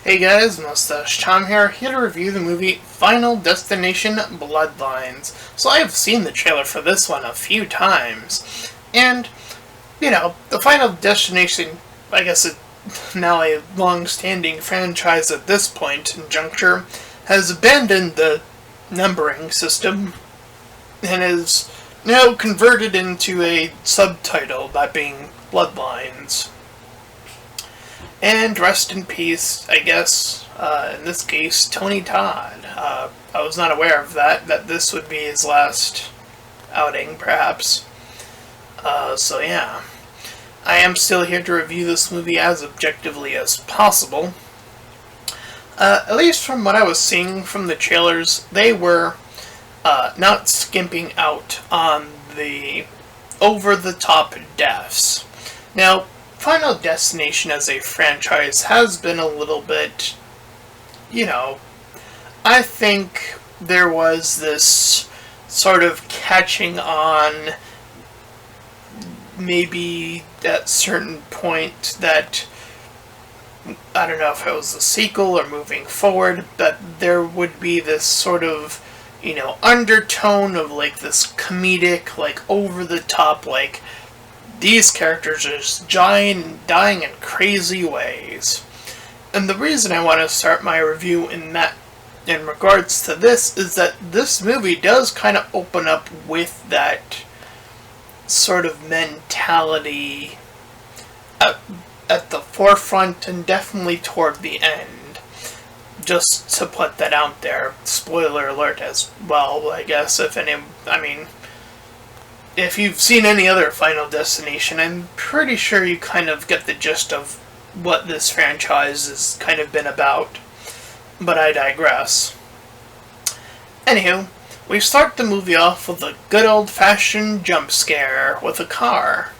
Hey guys, Mustached Tom here to review the movie Final Destination Bloodlines. So I have seen the trailer for this one a few times, and, the Final Destination, I guess it's now a long-standing franchise at this point in juncture, has abandoned the numbering system and is now converted into a subtitle, that being Bloodlines. And rest in peace, I guess, in this case, Tony Todd. I was not aware of that this would be his last outing, perhaps. So yeah. I am still here to review this movie as objectively as possible. At least from what I was seeing from the trailers, they were not skimping out on the over-the-top deaths. Now, Final Destination as a franchise has been a little bit, I think there was this sort of catching on maybe at certain point that, I don't know if it was a sequel or moving forward, but there would be this sort of, undertone of like this comedic, like over the top, like these characters are just dying in crazy ways. And the reason I want to start my review in regards to this is that this movie does kind of open up with that sort of mentality at the forefront and definitely toward the end. Just to put that out there. Spoiler alert as well, I guess, if you've seen any other Final Destination, I'm pretty sure you kind of get the gist of what this franchise has kind of been about. But I digress. Anywho, we start the movie off with a good old-fashioned jump scare with a car.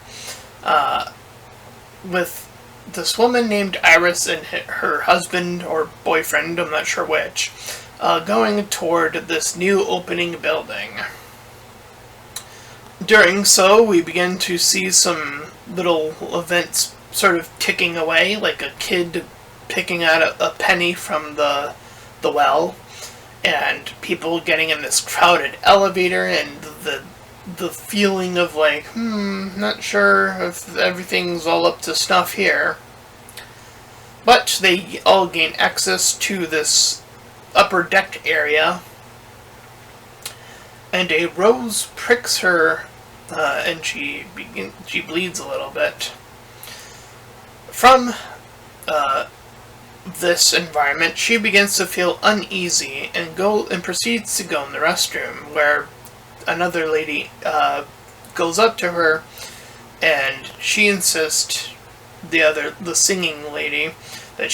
With this woman named Iris and her husband or boyfriend, I'm not sure which, going toward this new opening building. During so, we begin to see some little events sort of ticking away, like a kid picking out a penny from the well, and people getting in this crowded elevator, and the feeling of like, not sure if everything's all up to snuff here. But they all gain access to this upper deck area, and a rose pricks her, and she bleeds a little bit. From this environment, she begins to feel uneasy and proceeds to go in the restroom, where another lady goes up to her, and she insists, the singing lady, that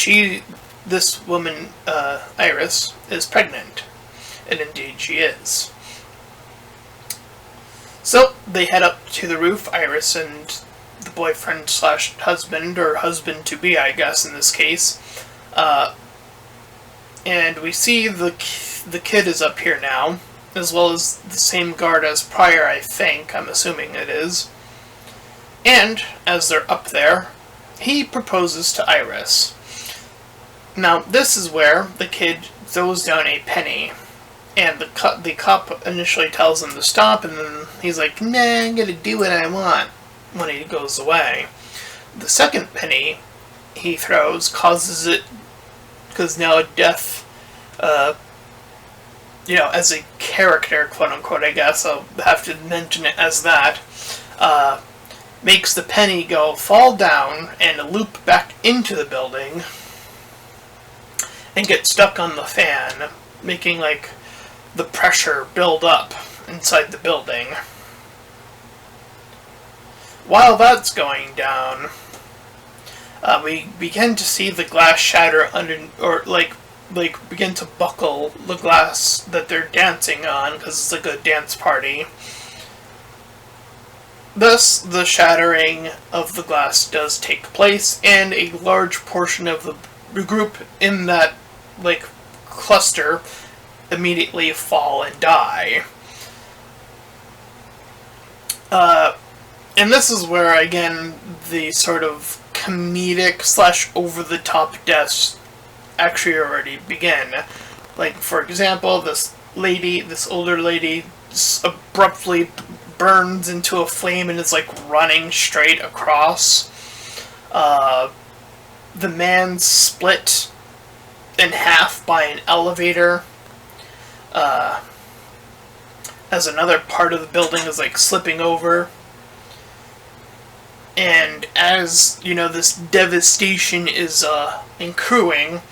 this woman, Iris, is pregnant, and indeed she is. So, they head up to the roof, Iris and the boyfriend / husband, or husband-to-be, I guess, in this case. And we see the kid is up here now, as well as the same guard as prior, I think. I'm assuming it is. And, as they're up there, he proposes to Iris. Now, this is where the kid throws down a penny. And the cop initially tells him to stop, and then he's like, nah, I'm gonna do what I want, when he goes away. The second penny he throws causes it, because now death, as a character, quote-unquote, I guess, I'll have to mention it as that, makes the penny fall down and loop back into the building, and get stuck on the fan, making, like, the pressure build up inside the building. While that's going down, we begin to see the glass shatter begin to buckle the glass that they're dancing on, because it's like a dance party. Thus, the shattering of the glass does take place, and a large portion of the group in that, cluster immediately fall and die. And this is where, again, the sort of comedic / over-the-top deaths actually already begin. Like, for example, this older lady, abruptly burns into a flame and is like running straight across. The man's split in half by an elevator. As another part of the building is like slipping over. And as, this devastation is accruing,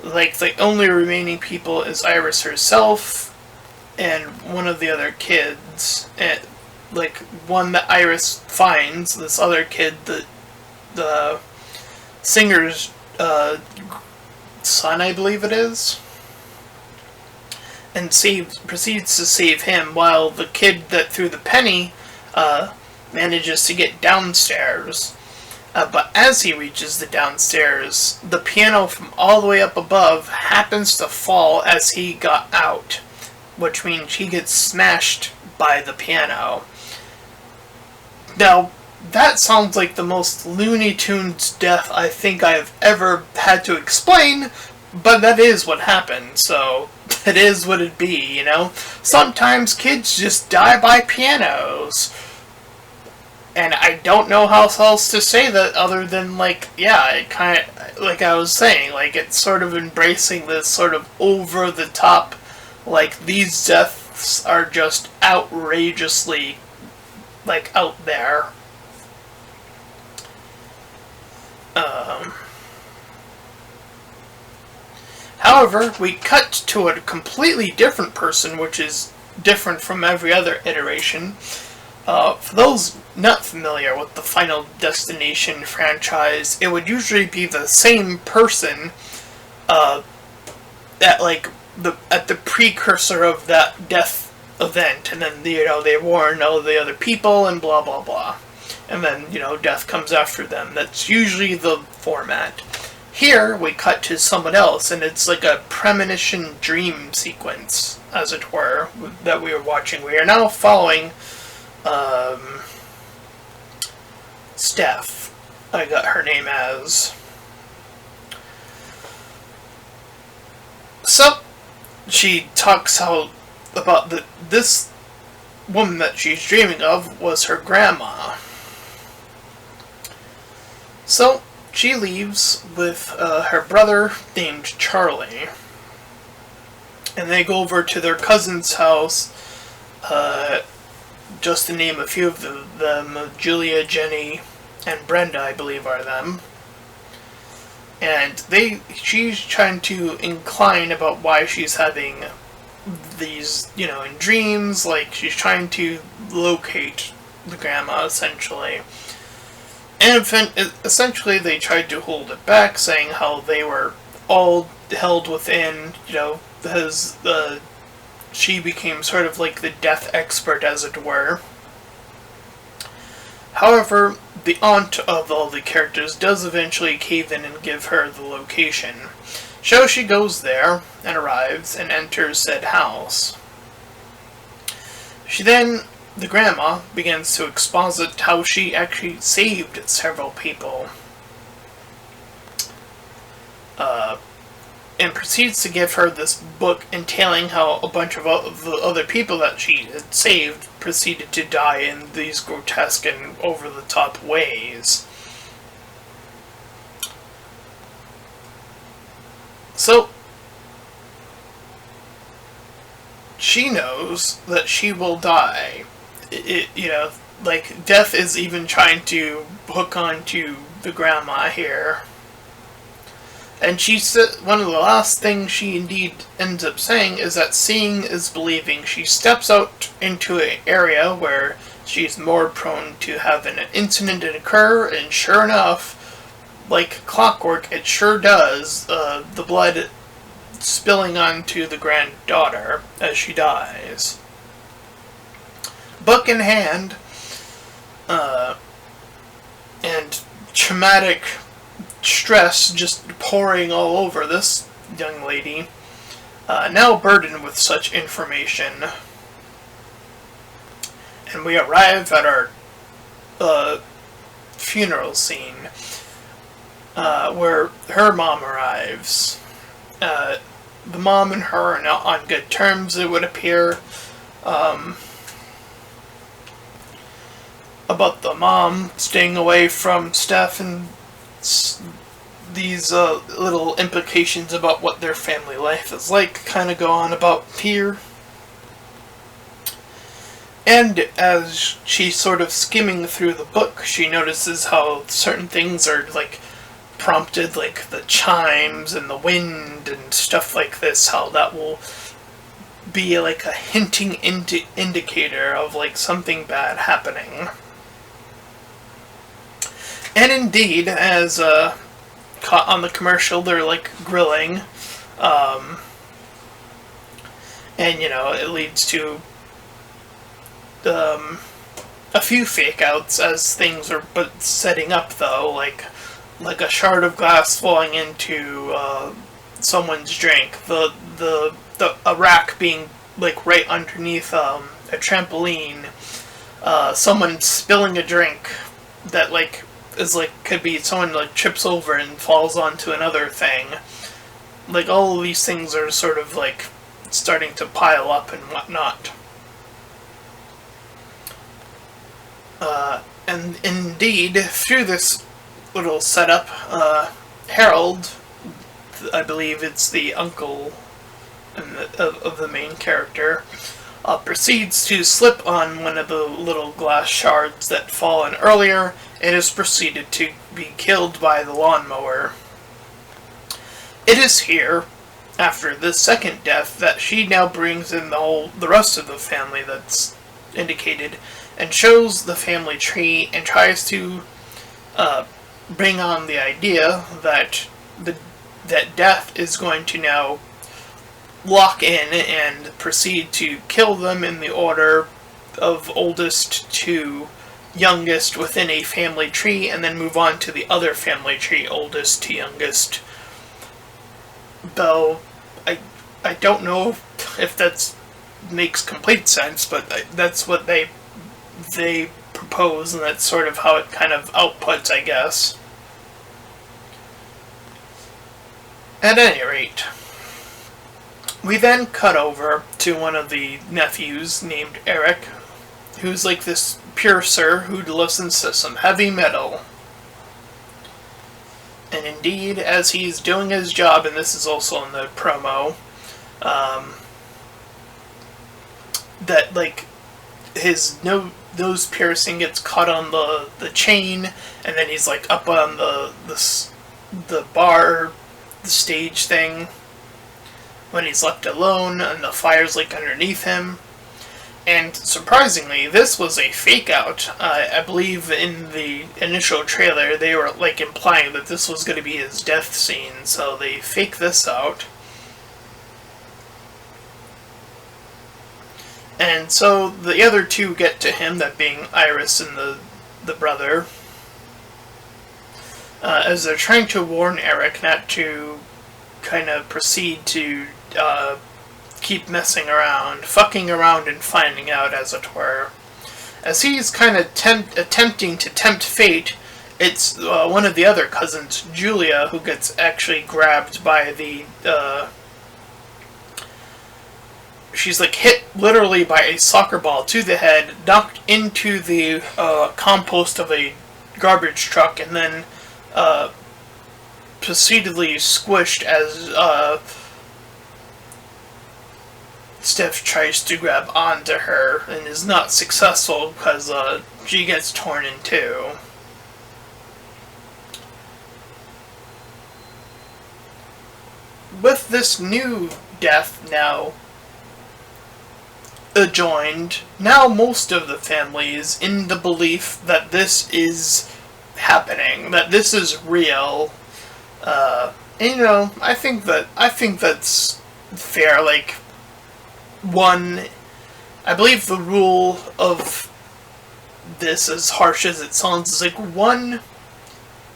like, the only remaining people is Iris herself and one of the other kids. And, like, one that Iris finds, this other kid, the singer's son, I believe it is, and proceeds to save him, while the kid that threw the penny manages to get downstairs. But as he reaches the downstairs, the piano from all the way up above happens to fall as he got out, which means he gets smashed by the piano. Now, that sounds like the most Looney Tunes death I think I've ever had to explain, but that is what happened, so it is what it be, Sometimes kids just die by pianos. And I don't know how else to say that other than, it kind of, like I was saying, it's sort of embracing this sort of over-the-top, these deaths are just outrageously, out there. However, we cut to a completely different person, which is different from every other iteration. For those not familiar with the Final Destination franchise, it would usually be the same person at the precursor of that death event, and then they warn all the other people and blah blah blah, and then death comes after them. That's usually the format. Here we cut to someone else, and it's like a premonition dream sequence, as it were, that we are watching. We are now following Steph, I got her name as. So, she talks about this woman that she's dreaming of was her grandma. So, she leaves with her brother named Charlie, and they go over to their cousin's house, just to name a few of them, Julia, Jenny, and Brenda, I believe, are them. And she's trying to incline about why she's having these, in dreams, she's trying to locate the grandma, essentially. And essentially they tried to hold it back, saying how they were all held within, because she became sort of like the death expert, as it were. However, the aunt of all the characters does eventually cave in and give her the location. So she goes there, and arrives, and enters said house. The grandma begins to exposit how she actually saved several people. And proceeds to give her this book entailing how a bunch of the other people that she had saved proceeded to die in these grotesque and over-the-top ways. So, she knows that she will die. Death is even trying to hook on to the grandma here. And she said one of the last things she indeed ends up saying is that seeing is believing. She steps out into an area where she's more prone to have an incident occur, and sure enough, like clockwork, it sure does. The blood spilling onto the granddaughter as she dies. Book in hand, and traumatic stress just pouring all over this young lady, now burdened with such information. And we arrive at our funeral scene, where her mom arrives. the mom and her are not on good terms, it would appear. About the mom staying away from Steph, and these little implications about what their family life is like kind of go on about here. And as she's sort of skimming through the book, she notices how certain things are like prompted, like the chimes and the wind and stuff like this, how that will be like a hinting indicator of like something bad happening. And indeed, as caught on the commercial, they're like grilling, and it leads to a few fake outs as things are setting up, though, like a shard of glass falling into someone's drink, a rack being like right underneath a trampoline, someone spilling a drink that like is like could be someone like trips over and falls onto another thing. Like all of these things are sort of like starting to pile up and whatnot. And indeed, through this little setup, Harold, I believe it's the uncle of the main character, proceeds to slip on one of the little glass shards that fallen earlier, and is proceeded to be killed by the lawnmower. It is here, after this second death, that she now brings in the rest of the family that's indicated, and shows the family tree, and tries to bring on the idea that that death is going to now lock in and proceed to kill them in the order of oldest to youngest within a family tree, and then move on to the other family tree, oldest to youngest. Though I don't know if that makes complete sense, but that's what they propose, and that's sort of how it kind of outputs, I guess. At any rate, we then cut over to one of the nephews named Eric, who's like this piercer who listens to some heavy metal. And indeed, as he's doing his job, and this is also in the promo, that like his nose piercing gets caught on the chain, and then he's like up on the bar, the stage thing, when he's left alone, and the fire's like underneath him. And surprisingly, this was a fake out. I believe in the initial trailer they were like implying that this was going to be his death scene, so they fake this out. And so the other two get to him, that being Iris and the brother, as they're trying to warn Eric not to kind of proceed to keep messing around, fucking around and finding out, as it were. As he's kind of attempting to tempt fate, it's one of the other cousins, Julia, who gets actually grabbed by the she's like hit literally by a soccer ball to the head, knocked into the compost of a garbage truck, and then proceededly squished as Steph tries to grab onto her and is not successful because she gets torn in two. With this new death now adjoined, now most of the family is in the belief that this is happening, that this is real. And, I think that's fair. Like, one, I believe the rule of this, as harsh as it sounds, is like, one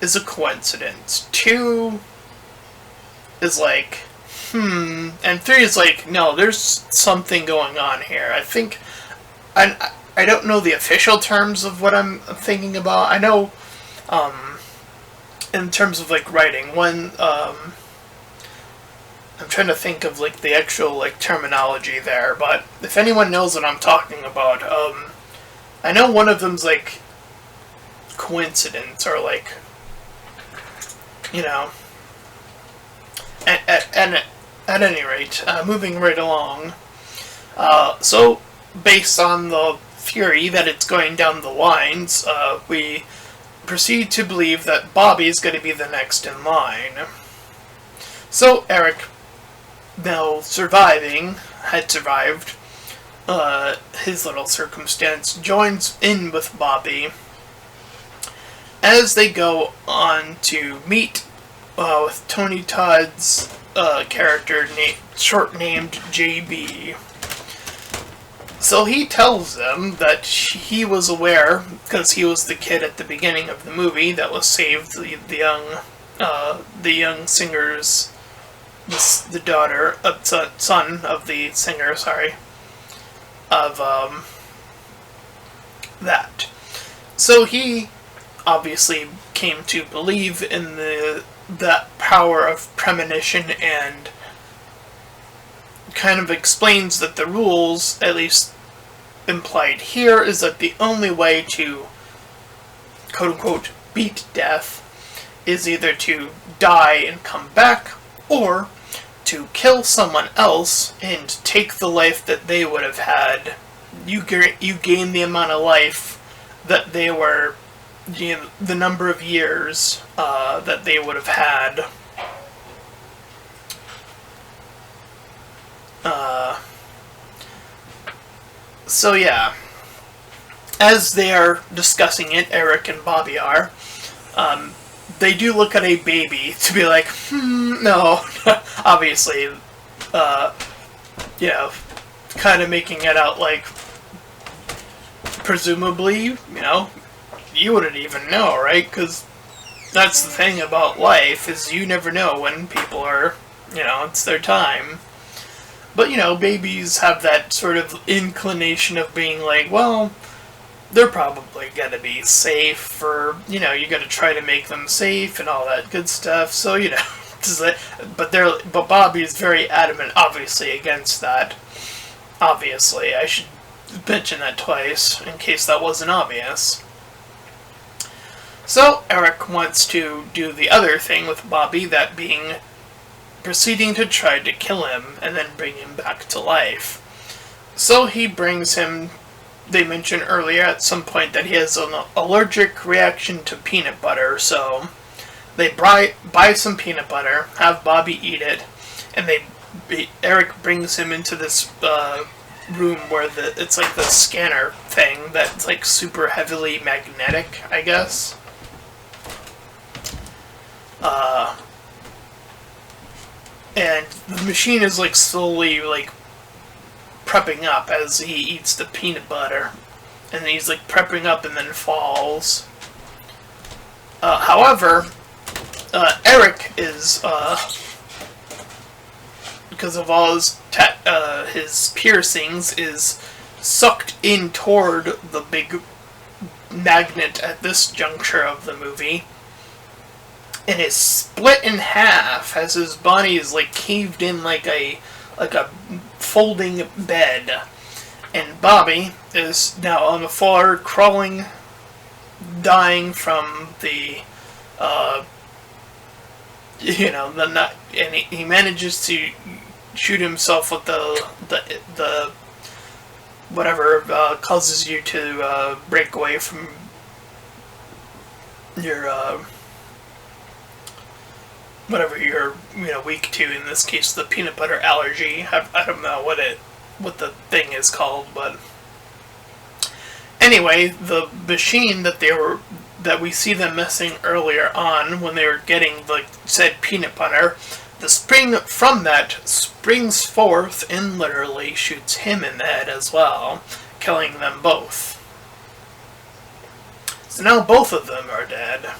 is a coincidence, two is like, and three is like, no, there's something going on here. I think, I don't know the official terms of what I'm thinking about. I know, in terms of like writing, one, I'm trying to think of like the actual like terminology there, but if anyone knows what I'm talking about, I know one of them's like coincidence or like, you know. At any rate, moving right along. So based on the theory that it's going down the lines, we proceed to believe that Bobby is going to be the next in line. So Eric, now had survived his little circumstance, joins in with Bobby as they go on to meet with Tony Todd's character, short-named JB. So he tells them that he was aware, because he was the kid at the beginning of the movie that was saved, the young singer's, the daughter, son of the singer, of that. So he obviously came to believe in that power of premonition, and kind of explains that the rules, at least implied here, is that the only way to quote-unquote beat death is either to die and come back, or to kill someone else and take the life that they would have had. You gain the amount of life that they were, the number of years that they would have had. So yeah, as they are discussing it, Eric and Bobby are, they do look at a baby to be like, no, obviously, kind of making it out like, presumably, you wouldn't even know, right? Because that's the thing about life, is you never know when people are, it's their time. But, babies have that sort of inclination of being like, well, they're probably gonna be safe, or, you gotta try to make them safe and all that good stuff, so, but Bobby is very adamant, obviously, against that. Obviously, I should mention that twice, in case that wasn't obvious. So, Eric wants to do the other thing with Bobby, that being proceeding to try to kill him and then bring him back to life. So he brings him, they mentioned earlier at some point that he has an allergic reaction to peanut butter, so they buy some peanut butter, have Bobby eat it, and Eric brings him into this room where it's like the scanner thing that's like super heavily magnetic, I guess. And the machine is like slowly like prepping up as he eats the peanut butter, and he's like prepping up and then falls. However, Eric is because of all his piercings, is sucked in toward the big magnet at this juncture of the movie, and is split in half as his body is like caved in like a folding bed, and Bobby is now on the floor, crawling, dying from the and he manages to shoot himself with the whatever causes you to break away from your whatever you're weak to, in this case the peanut butter allergy. I don't know what the thing is called, but anyway, the machine that we see them messing earlier on when they were getting the said peanut butter, the spring from that springs forth and literally shoots him in the head as well, killing them both. So now both of them are dead.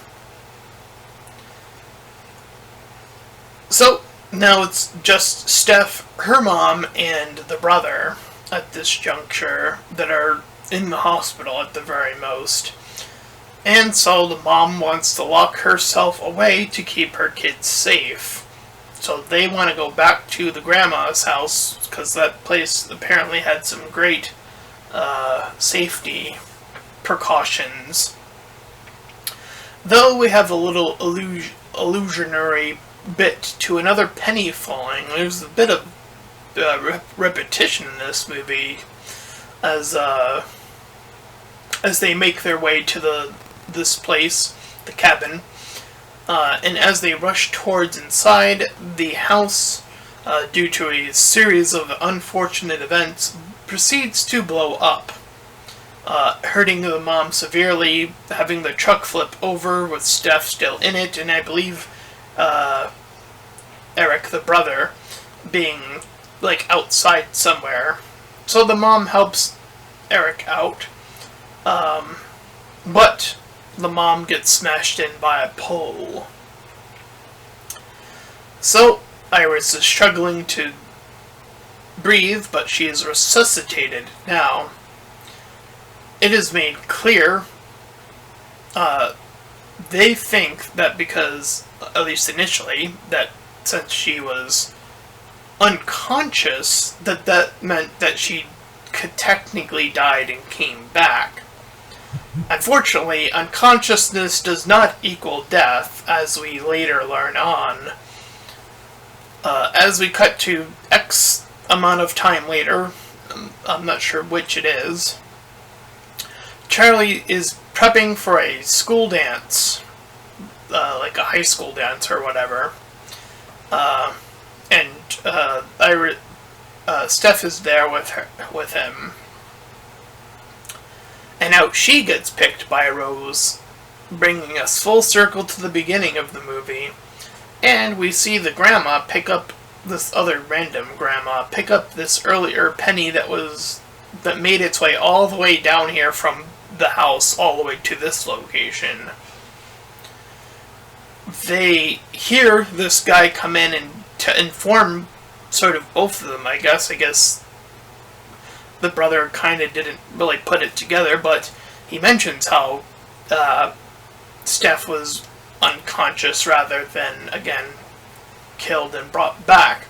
So now it's just Steph, her mom, and the brother at this juncture that are in the hospital at the very most. And so the mom wants to lock herself away to keep her kids safe. So they want to go back to the grandma's house because that place apparently had some great safety precautions. Though we have a little illusionary bit to another penny falling, there's a bit of repetition in this movie as they make their way to this place, the cabin, and as they rush towards inside, the house, due to a series of unfortunate events, proceeds to blow up, hurting the mom severely, having the truck flip over with Steph still in it, and I believe Eric, the brother, being like outside somewhere. So the mom helps Eric out, but the mom gets smashed in by a pole. So Iris is struggling to breathe, but she is resuscitated now. It is made clear, they think that because, at least initially, that since she was unconscious, that meant that she could technically died and came back. Unfortunately, unconsciousness does not equal death, as we later learn on. As we cut to X amount of time later, I'm not sure which it is, Charlie is prepping for a school dance, like a high school dance or whatever, and Steph is there with him. And out she gets picked by Rose, bringing us full circle to the beginning of the movie. And we see the grandma pick up this other random grandma, pick up this earlier penny that made its way all the way down here from the house all the way to this location. They hear this guy come in and to inform sort of both of them, I guess the brother kind of didn't really put it together, but he mentions how Steph was unconscious rather than, again, killed and brought back.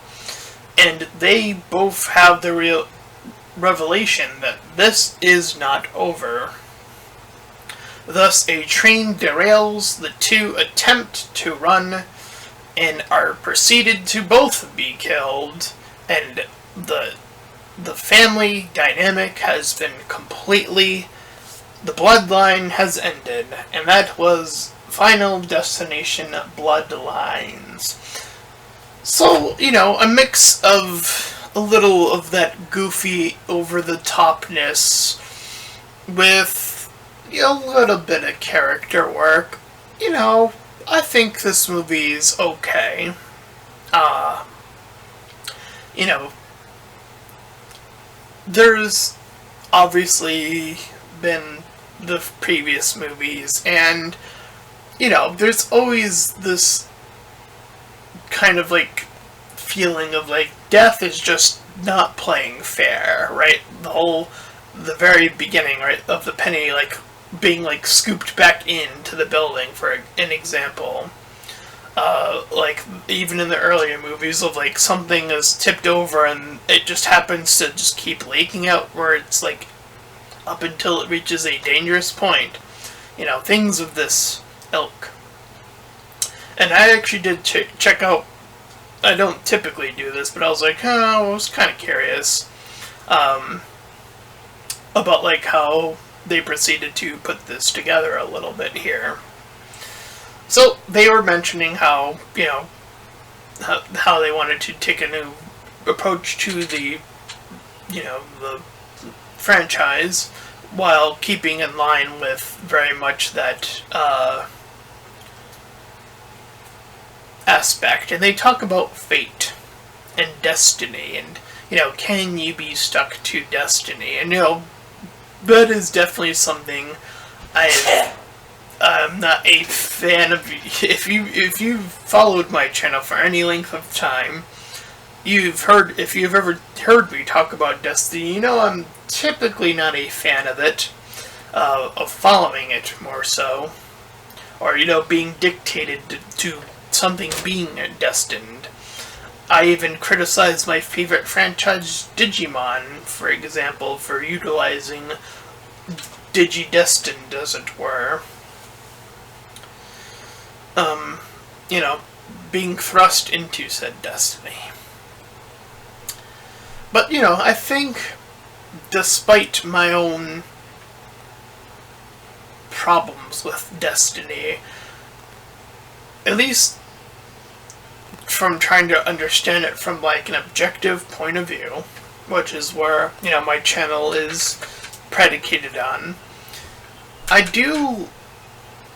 And they both have the real revelation that this is not over. Thus, a train derails, the two attempt to run, and are proceeded to both be killed, and the family dynamic has been completely, the bloodline has ended, and that was Final Destination Bloodlines. So, a mix of a little of that goofy, over-the-topness with a little bit of character work. I think this movie's okay. There's obviously been the previous movies, and, there's always this kind of, feeling of, death is just not playing fair, right? The very beginning, right, of the penny, being, scooped back into the building, for an example. Even in the earlier movies of, something is tipped over and it just happens to just keep leaking out, where it's, up until it reaches a dangerous point. Things of this ilk. And I actually did check out, I don't typically do this, but I was I was kind of curious, about, how they proceeded to put this together a little bit here. So, they were mentioning how, how they wanted to take a new approach to the franchise, while keeping in line with very much that, aspect. And they talk about fate and destiny, and, can you be stuck to destiny? And, that is definitely something I'm not a fan of. If you've followed my channel for any length of time, if you've ever heard me talk about destiny, I'm typically not a fan of it, of following it more so, or being dictated to something being destined. I even criticized my favorite franchise, Digimon, for example, for utilizing Digidestined, as it were. You know, being thrust into said destiny. But, you know, I think, despite my own problems with Destiny, at least from trying to understand it from, like, an objective point of view, which is where, you know, my channel is predicated on, I do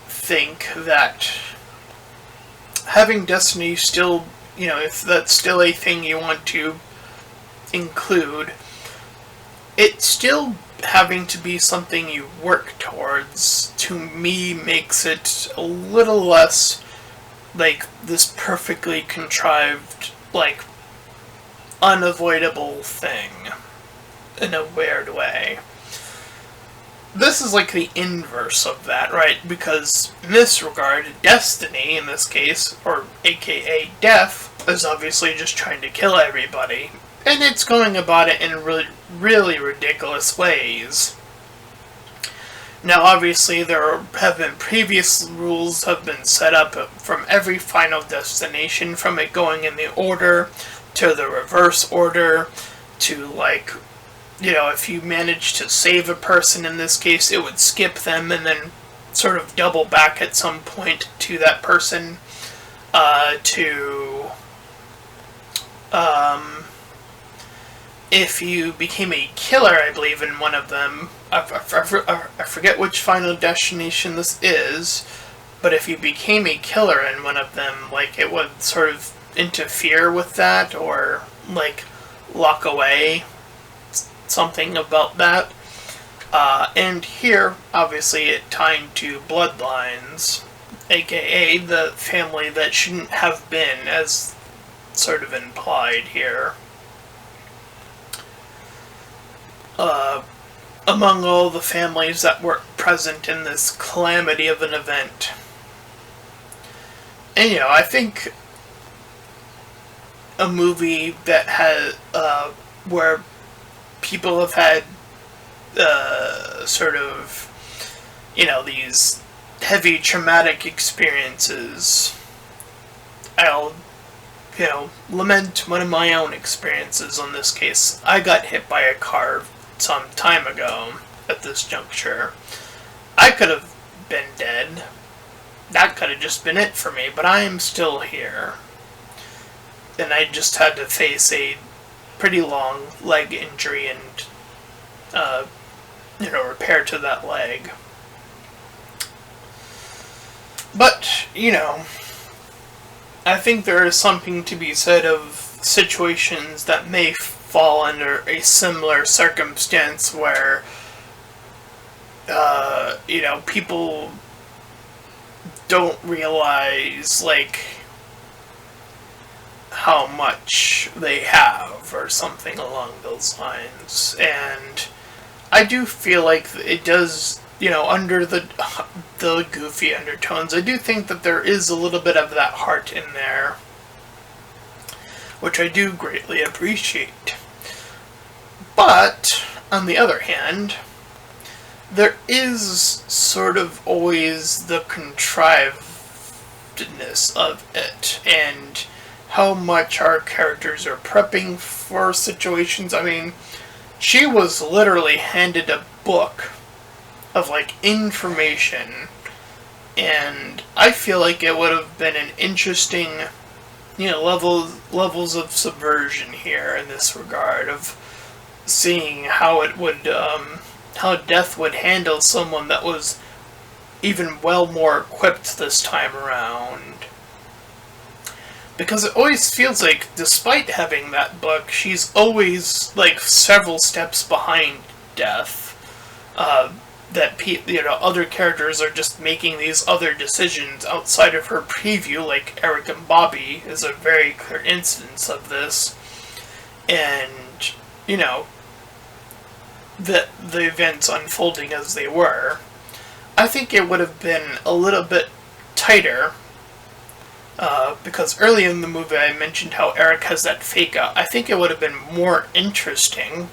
think that having Destiny still, you know, if that's still a thing you want to include, it's still having to be something you work towards, to me, makes it a little less like this perfectly contrived, like, unavoidable thing in a weird way. This is like the inverse of that, right? Because in this regard, Destiny, in this case, or aka Death, is obviously just trying to kill everybody. And it's going about it in really, really ridiculous ways. Now, obviously, there have been previous rules have been set up from every final destination, from it going in the order, to the reverse order, to, like, you know, if you manage to save a person in this case, it would skip them and then sort of double back at some point to that person, if you became a killer, I believe, in one of them, I forget which final destination this is, but if you became a killer in one of them, like, it would sort of interfere with that, or, like, lock away, something about that. And here, obviously, it tying to Bloodlines, aka the family that shouldn't have been, as sort of implied here. Among all the families that were present in this calamity of an event. And, you know, I think a movie that has, where people have had, sort of, you know, these heavy traumatic experiences. I'll, you know, lament one of my own experiences on this case. I got hit by a car some time ago at this juncture. I could have been dead. That could have just been it for me, but I am still here. And I just had to face a pretty long leg injury and, you know, repair to that leg. But, you know, I think there is something to be said of situations that may fall under a similar circumstance where, you know, people don't realize, like, how much they have, or something along those lines. And I do feel like it does, you know, under the goofy undertones, I do think that there is a little bit of that heart in there, which I do greatly appreciate. But, on the other hand, there is sort of always the contrivedness of it, and how much our characters are prepping for situations. I mean, she was literally handed a book of, like, information, and I feel like it would have been an interesting, you know, levels of subversion here in this regard, of seeing how it would, how Death would handle someone that was even well more equipped this time around. Because it always feels like, despite having that book, she's always, like, several steps behind Death. That you know, other characters are just making these other decisions outside of her preview, like Eric and Bobby is a very clear instance of this. And, you know, the events unfolding as they were. I think it would have been a little bit tighter Because earlier in the movie I mentioned how Eric has that fake out. I think it would have been more interesting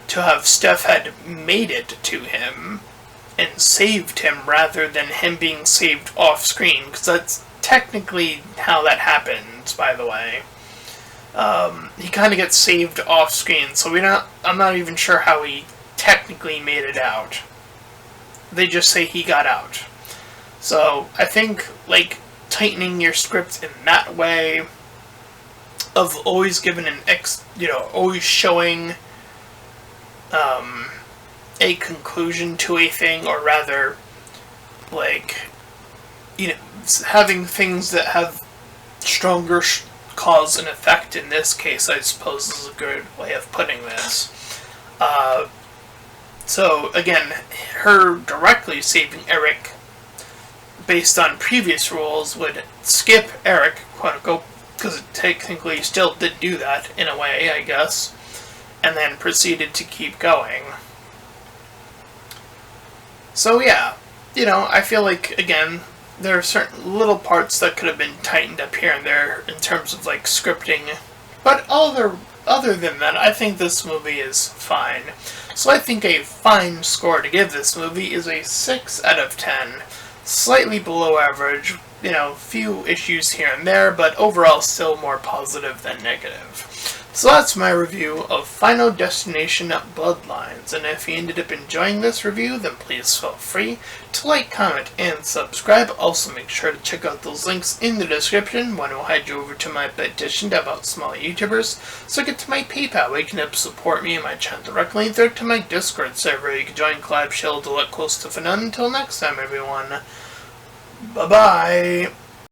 to have Steph had made it to him and saved him rather than him being saved off screen, because that's technically how that happens, by the way. He kind of gets saved off screen, so I'm not even sure how he technically made it out. They just say he got out. So I think, like, tightening your script in that way of always giving always showing a conclusion to a thing, or rather, like, having things that have stronger cause and effect in this case, I suppose, is a good way of putting this. So, again, her directly saving Eric based on previous rules would skip Eric, quote unquote, because it technically still did do that in a way, I guess, and then proceeded to keep going. So yeah, I feel like, again, there are certain little parts that could have been tightened up here and there in terms of, like, scripting, but other than that, I think this movie is fine. So I think a fine score to give this movie is a 6 out of 10. Slightly below average, few issues here and there, but overall still more positive than negative. So that's my review of Final Destination Bloodlines, and if you ended up enjoying this review, then please feel free to like, comment, and subscribe. Also make sure to check out those links in the description. One will head you over to my petition about small YouTubers, so get to my PayPal where you can help support me and my channel directly, and third to my Discord server where you can join Collab Shield to look close to Fanon. Until next time, everyone, bye-bye.